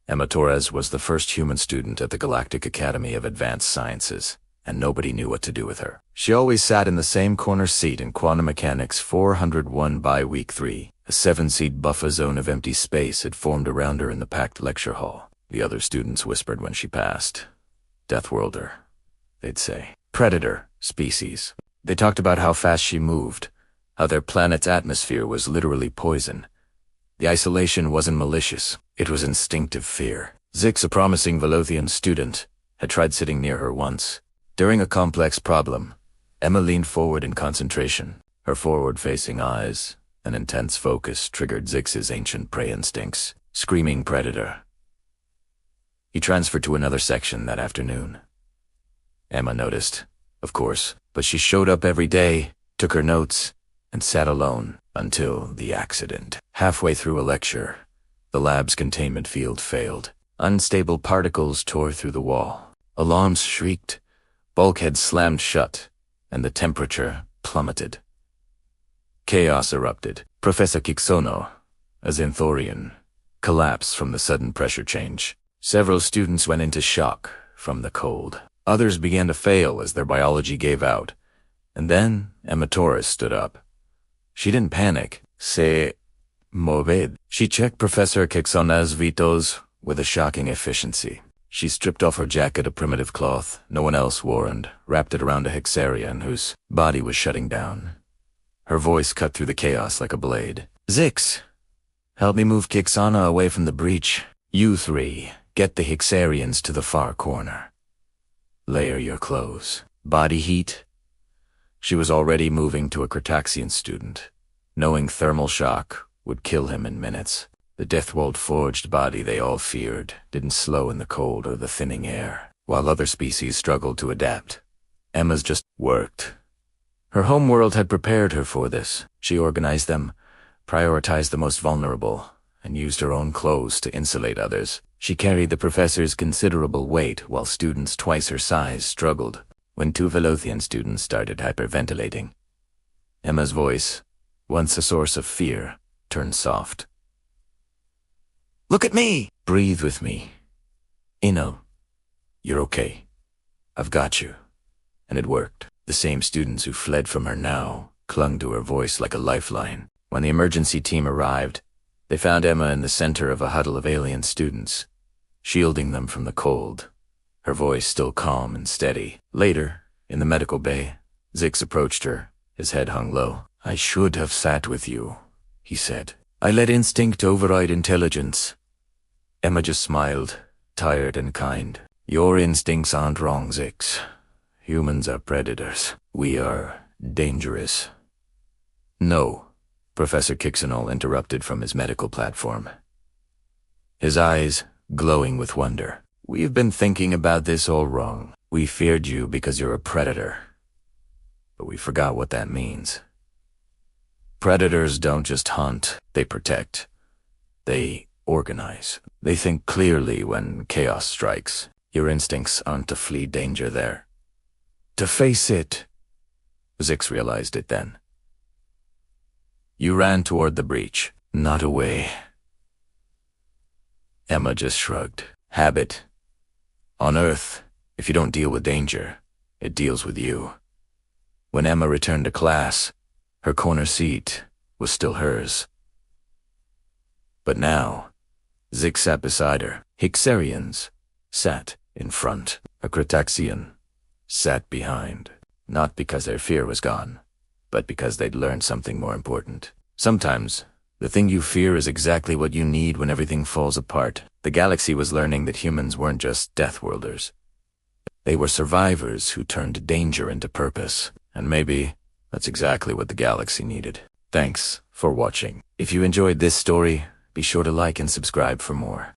Emma Torres was the first human student at the Galactic Academy of Advanced Sciences, and nobody knew what to do with her. She always sat in the same corner seat in Quantum Mechanics 401 by Week 3. A 7-seat buffer zone of empty space had formed around her in the packed lecture hall. The other students whispered when she passed. Deathworlder, they'd say. Predator species. They talked about how fast she moved, how their planet's atmosphere was literally poison. The isolation wasn't malicious, it was instinctive fear. Zix, a promising Velothian student, had tried sitting near her once. During a complex problem, Emma leaned forward in concentration. Her forward-facing eyes and intense focus triggered Zix's ancient prey instincts. Screaming predator. He transferred to another section that afternoon. Emma noticed, of course, but she showed up every day, took her notes, and sat alone until the accident. Halfway through a lecture, the lab's containment field failed. Unstable particles tore through the wall. Alarms shrieked, bulkheads slammed shut, and the temperature plummeted. Chaos erupted. Professor Kixono, a Zenthorian, collapsed from the sudden pressure change. Several students went into shock from the cold. Others began to fail as their biology gave out. And then Emma Torres stood up. She didn't panic. Se moved. She checked Professor Kixona's vitals with a shocking efficiency. She stripped off her jacket of primitive cloth no one else wore and wrapped it around a Hexarian whose body was shutting down. Her voice cut through the chaos like a blade. Zix, help me move Kixana away from the breach. You three, get the Hexarians to the far corner. Layer your clothes. Body heat. She was already moving to a Cretaxian student, knowing thermal shock would kill him in minutes. The Deathworld-forged body they all feared didn't slow in the cold or the thinning air, while other species struggled to adapt. Emma's just worked. Her homeworld had prepared her for this. She organized them, prioritized the most vulnerable, and used her own clothes to insulate others. She carried the professor's considerable weight while students twice her size struggled. When 2 Velothian students started hyperventilating, Emma's voice, once a source of fear, turned soft. Look at me! Breathe with me. Ino, you're okay. I've got you. And it worked. The same students who fled from her now clung to her voice like a lifeline. When the emergency team arrived, they found Emma in the center of a huddle of alien students, shielding them from the cold, her voice still calm and steady. Later, in the medical bay, Zix approached her, his head hung low. I should have sat with you, he said. I let instinct override intelligence. Emma just smiled, tired and kind. Your instincts aren't wrong, Zix. Humans are predators. We are dangerous. No, Professor Kixenol interrupted from his medical platform, his eyes glowing with wonder. We've been thinking about this all wrong. We feared you because you're a predator. But we forgot what that means. Predators don't just hunt, they protect. They organize. They think clearly when chaos strikes. Your instincts aren't to flee danger there. To face it. Zix realized it then. You ran toward the breach, not away. Emma just shrugged. Habit. On Earth, if you don't deal with danger, it deals with you. When Emma returned to class, her corner seat was still hers. But now, Zix sat beside her. Hexarians sat in front. A Cretaxian sat behind. Not because their fear was gone, but because they'd learned something more important. Sometimes, the thing you fear is exactly what you need when everything falls apart. The galaxy was learning that humans weren't just Deathworlders. They were survivors who turned danger into purpose. And maybe that's exactly what the galaxy needed. Thanks for watching. If you enjoyed this story, be sure to like and subscribe for more.